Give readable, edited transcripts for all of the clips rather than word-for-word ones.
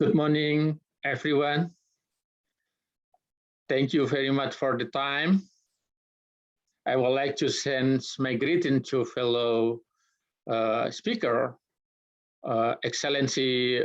Good morning, everyone. Thank you very much for the time. I would like to send my greeting to fellow speaker, Excellency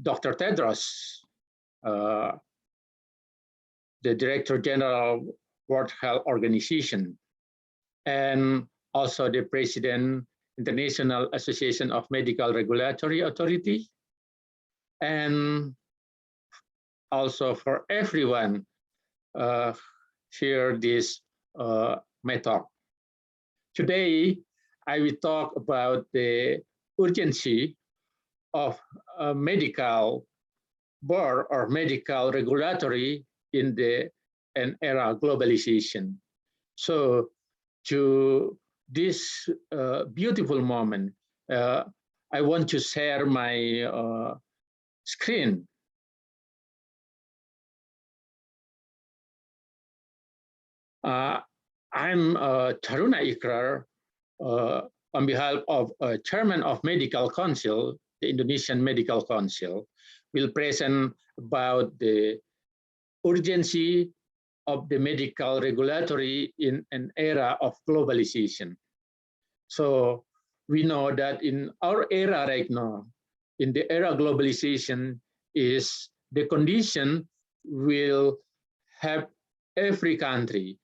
Dr. Tedros, uh, the Director General of World Health Organization, and also the President, International Association of Medical Regulatory Authority, and also for everyone hear this my talk. Today, I will talk about the urgency of a medical board or medical regulatory in an era of globalization. So to this beautiful moment, I want to share my screen. I'm Taruna Ikrar, on behalf of Chairman of Medical Council, the Indonesian Medical Council, will present about the urgency of the medical regulatory in an era of globalization. So we know that in our era right now, in the era of globalization, is the condition will have every country,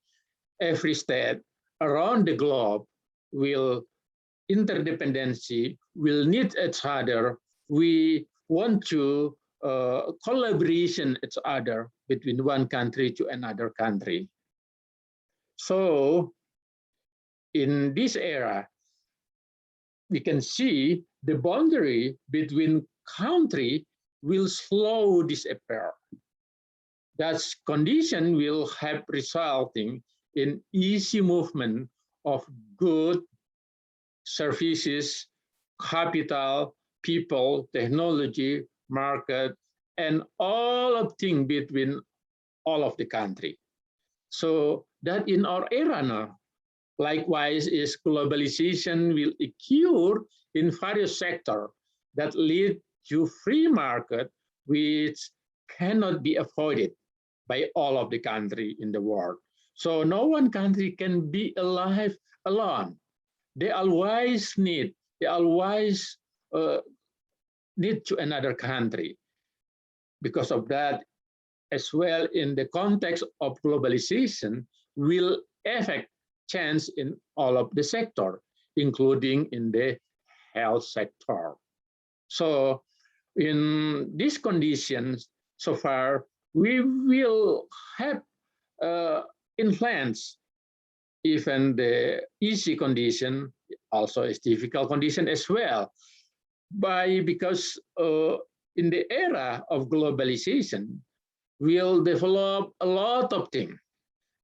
every state around the globe will interdependency, will need each other. We want to collaboration each other between one country to another country. So in this era, we can see the boundary between country will slow disappear. That condition will have resulting in easy movement of good services, capital, people, technology, market, and all of things between all of the country. So that in our era now, likewise is globalization will occur in various sectors that lead to free market, which cannot be avoided by all of the country in the world. So no one country can be alive alone. They always need to another country. Because of that, as well in the context of globalization, will affect change in all of the sector, including in the health sector. So in these conditions, so far, we will have influence even the easy condition, also is difficult condition as well, because in the era of globalization, we'll develop a lot of things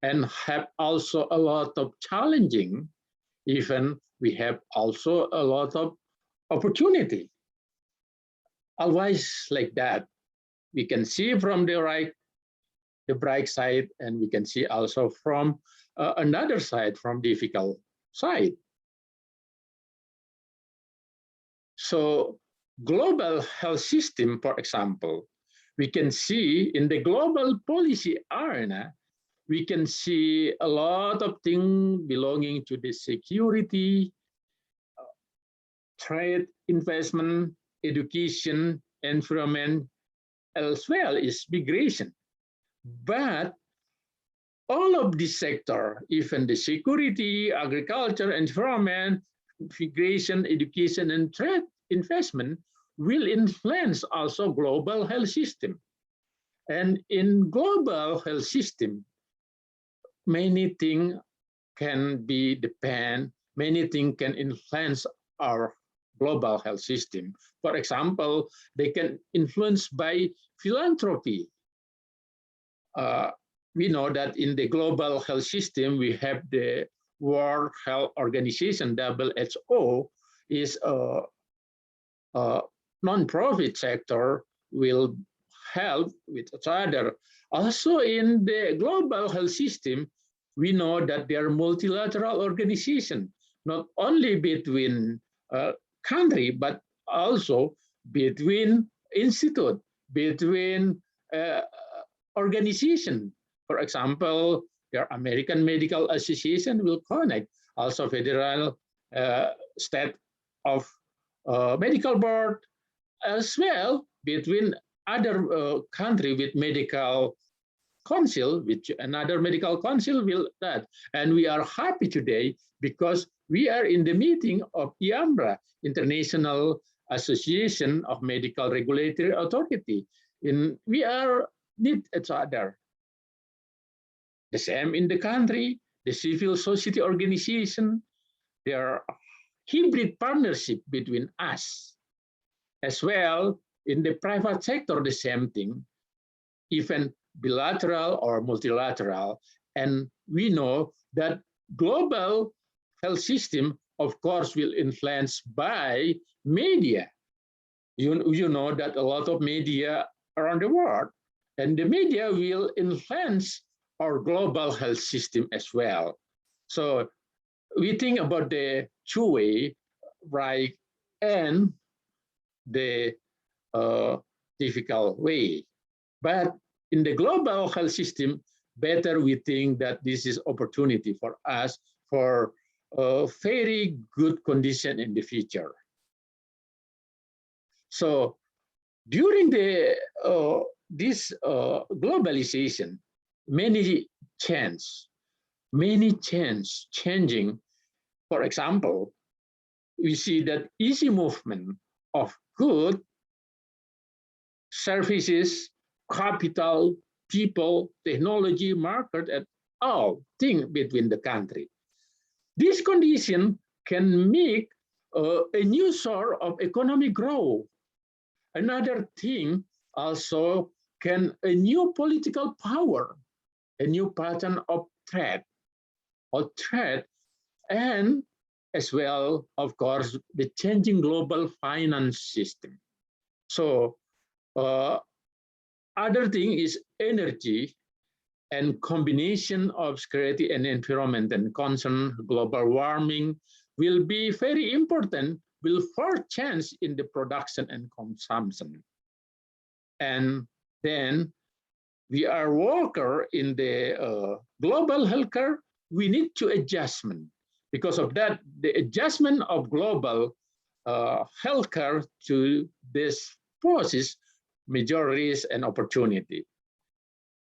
and have also a lot of challenging, even we have also a lot of opportunity. Always like that, we can see from the right, the bright side, and we can see also from another side, from difficult side. So global health system, for example, we can see in the global policy arena, we can see a lot of things belonging to the security, trade, investment, education, environment, as well as migration. But all of this sector, even the security, agriculture, environment, migration, education, and trade investment will influence also global health system. And in global health system, many things can be depend, many things can influence our global health system. For example, they can influence by philanthropy. We know that in the global health system, we have the World Health Organization, WHO, is a non-profit sector, will help with each other. Also in the global health system, we know that there are multilateral organizations, not only between country, but also between institute, between organization. For example, your American Medical Association will connect also federal state of medical board, as well between other country with medical council, which another medical council will that. And we are happy today because we are in the meeting of IAMRA, International Association of Medical Regulatory Authority. We are need each other. The same in the country, the civil society organization, there are hybrid partnership between us. As well, in the private sector, the same thing, even bilateral or multilateral. And we know that global health system, of course, will influence by media. You know that a lot of media around the world, and the media will influence our global health system as well. So we think about the two-way, right, and the difficult way. But in the global health system, better we think that this is opportunity for us for a very good condition in the future. So during the this globalization, many changing. For example, we see that easy movement of goods, services, capital, people, technology, market, and all things between the country. This condition can make a new sort of economic growth. Another thing also can a new political power, a new pattern of threat, and as well, of course, the changing global finance system. So other thing is energy and combination of security and environment and concern global warming will be very important, will force change in the production and consumption. And then we are worker in the global healthcare, we need to adjustment. Because of that, the adjustment of global healthcare to this poses major risk and opportunity.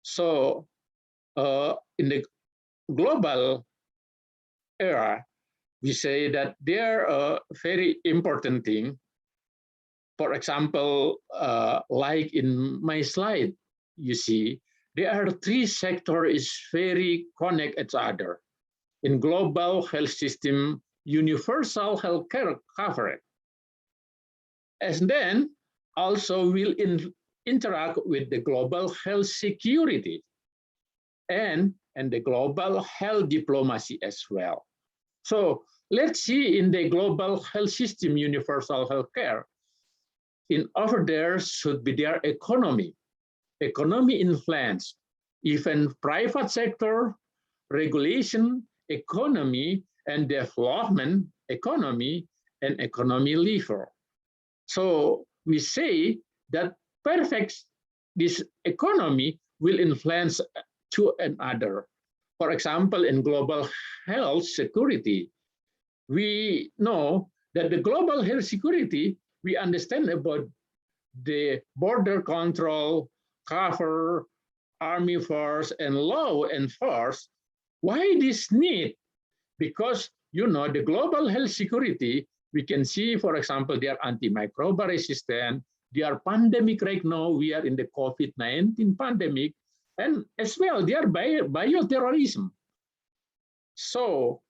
So in the global era, we say that there are very important thing. For example, like in my slide, you see, there are three sectors is very connect each other. In global health system, universal healthcare coverage. And then also will interact with the global health security and the global health diplomacy as well. So let's see in the global health system, universal healthcare, in over there should be their economy influence, even private sector, regulation, economy and development, economy and economy lever. So we say that perfect this economy will influence to another. For example, in global health security, we know that the global health security, we understand about the border control, cover, army force, and law enforcement. Why this need? Because you know the global health security, we can see, for example, they are antimicrobial resistant, they are pandemic right now, we are in the COVID-19 pandemic, and as well, they are bioterrorism. So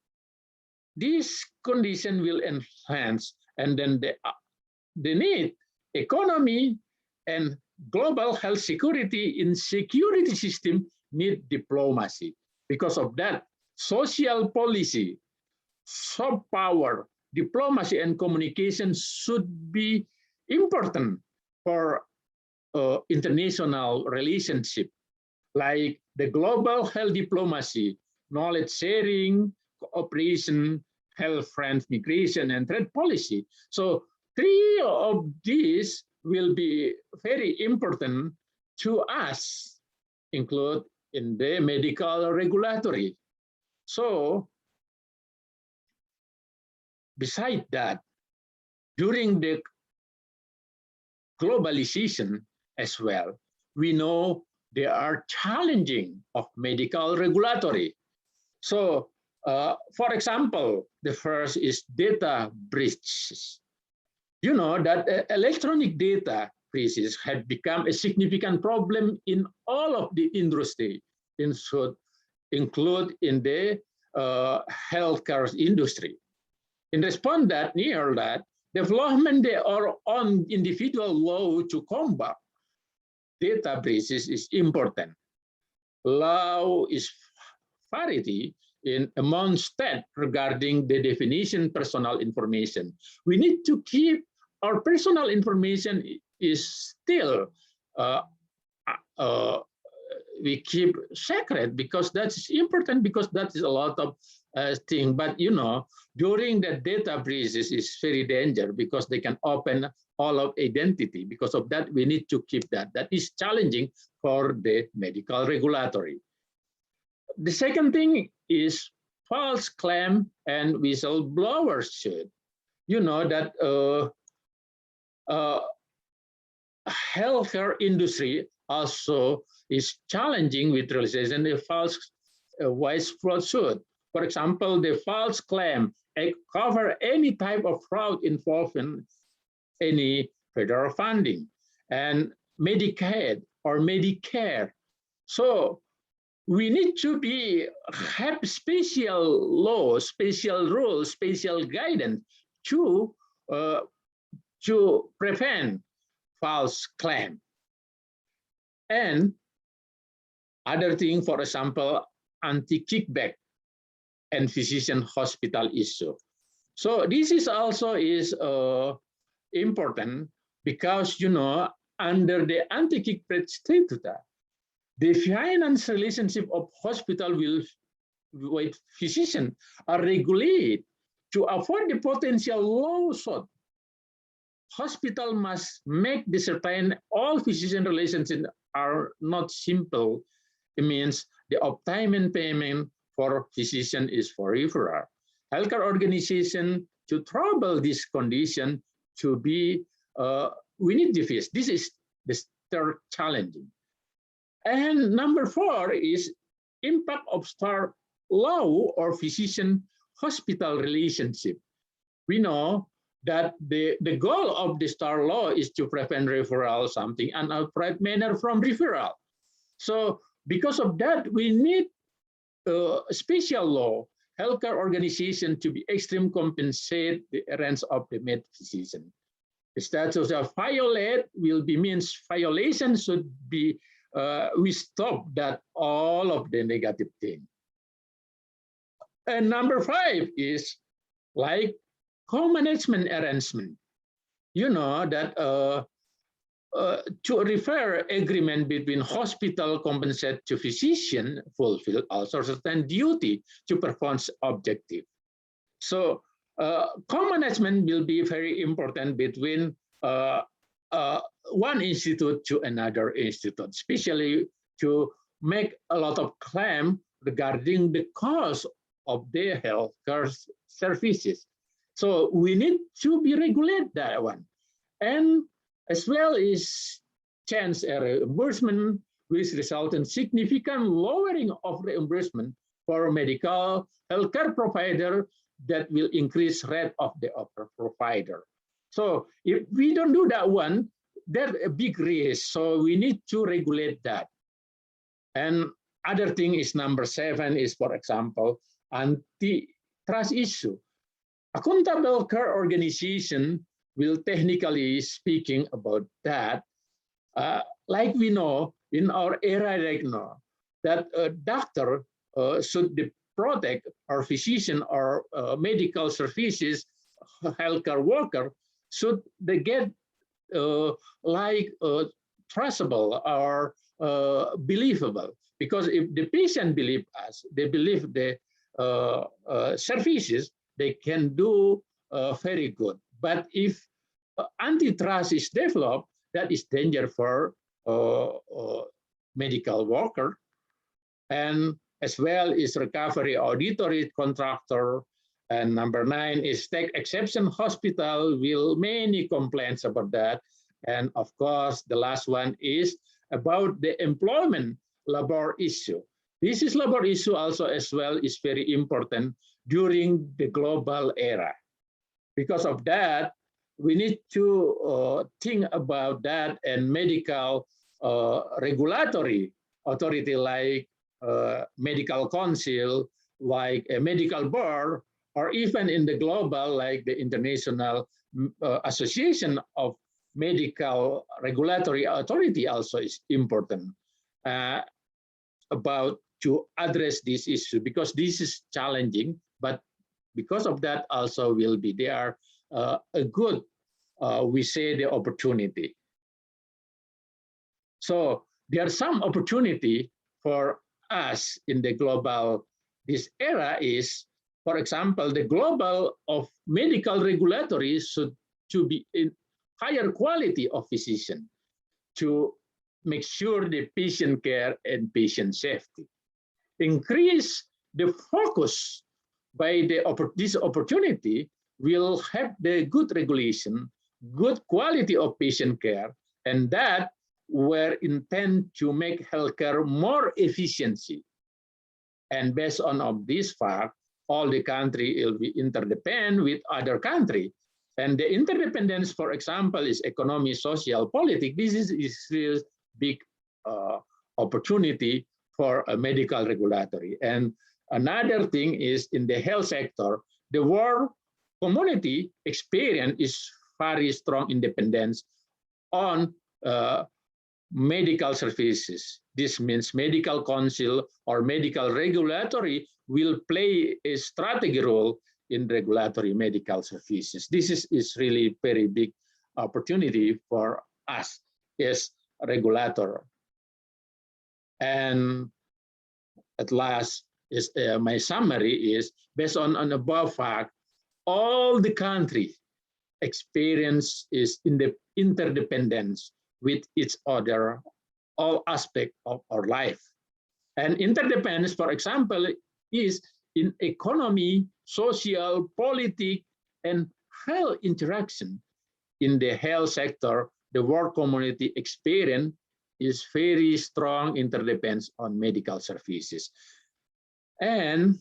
this condition will enhance, and then the need, economy and global health security in security system need diplomacy. Because of that, social policy, soft power, diplomacy and communication should be important for international relationship, like the global health diplomacy, knowledge sharing, cooperation, health friends, migration, and trade policy. So three of these will be very important to us, include in the medical regulatory. So, beside that, during the globalization as well, we know there are challenging of medical regulatory. So, for example, the first is data breaches. You know that electronic data breaches had become a significant problem in all of the industry, include in the healthcare industry. In response that near that, development their own individual law to combat data breaches is important. Law is parity in among state regarding the definition personal information. We need to keep our personal information is still we keep secret because that's important, because that is a lot of thing. But you know, during the data breaches is very dangerous because they can open all of identity. Because of that, we need to keep that. That is challenging for the medical regulatory. The second thing is false claim and whistleblower suit. You know that healthcare industry also is challenging with realization the false whistleblower suit. For example, the false claim cover any type of fraud involving any federal funding and Medicaid or Medicare. So we need to have special laws, special rules, special guidance to prevent false claim. And other thing, for example, anti-kickback and physician hospital issue. So this is also important because, you know, under the anti-kickback statute, the finance relationship of hospital with physician are regulated to avoid the potential lawsuit. Hospital must make the certain all physician relationships are not simple. It means the obtainment payment for physician is for referral. Healthcare organization to trouble this condition to be, we need to face. This is the third challenging. And number 4 is impact of STAR law or physician-hospital relationship. We know that the goal of the STAR law is to prevent referral something unauthorized manner from referral. So because of that, we need a special law, healthcare organization to be extreme compensate the errands of the med physician. The status of violate will be means violation should be we stop that all of the negative thing. And number 5 is like co-management arrangement. You know that to refer agreement between hospital compensate to physician fulfill also certain duty to perform objective. So co-management will be very important between one institute to another institute, especially to make a lot of claim regarding the cost of their healthcare services. So we need to be regulate that one. And as well as chance a reimbursement, which result in significant lowering of reimbursement for medical healthcare provider that will increase rate of the other provider. So if we don't do that one, there's a big risk. So we need to regulate that. And other thing is number 7 is, for example, antitrust issue. Accountable care organization will technically speaking about that. Like we know in our era right now, that a doctor should protect our physician or medical services, healthcare worker, should they get like trustable or believable? Because if the patient believe us, they believe the services, they can do very good. But if antitrust is developed, that is danger for medical worker, and as well is recovery auditory contractor. And number 9 is take exception hospital, will many complaints about that. And of course, the last one is about the employment labor issue. This is labor issue also as well is very important during the global era. Because of that, we need to think about that, and medical regulatory authority like medical council, like a medical board, or even in the global, like the International Association of Medical Regulatory Authority also is important about to address this issue, because this is challenging, but because of that also will be there a good, we say, the opportunity. So there are some opportunity for us in the global, this era is, for example, the global of medical regulatory should to be in higher quality of physician to make sure the patient care and patient safety. Increase the focus by this opportunity will have the good regulation, good quality of patient care, and that were intend to make healthcare more efficiency. And based on of this fact, all the country will be interdependent with other country. And the interdependence, for example, is economy, social, politics. This is real big opportunity for a medical regulatory. And another thing is in the health sector, the world community experience is very strong independence on medical services. This means medical council or medical regulatory will play a strategic role in regulatory medical services. This is really very big opportunity for us as a regulator. And at last, is my summary is based on above fact, all the country experience is in the interdependence with each other, all aspect of our life. And interdependence, for example, is in economy, social, politics, and health interaction. In the health sector, the world community experience is very strong interdependence on medical services. And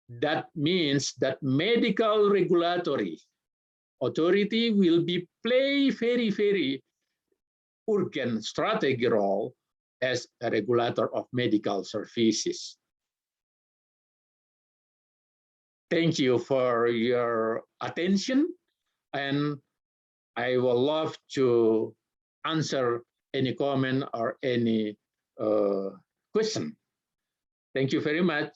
that means that medical regulatory authority will be play very, very urgent strategic role as a regulator of medical services. Thank you for your attention, and I will love to answer any comment or any question. Thank you very much.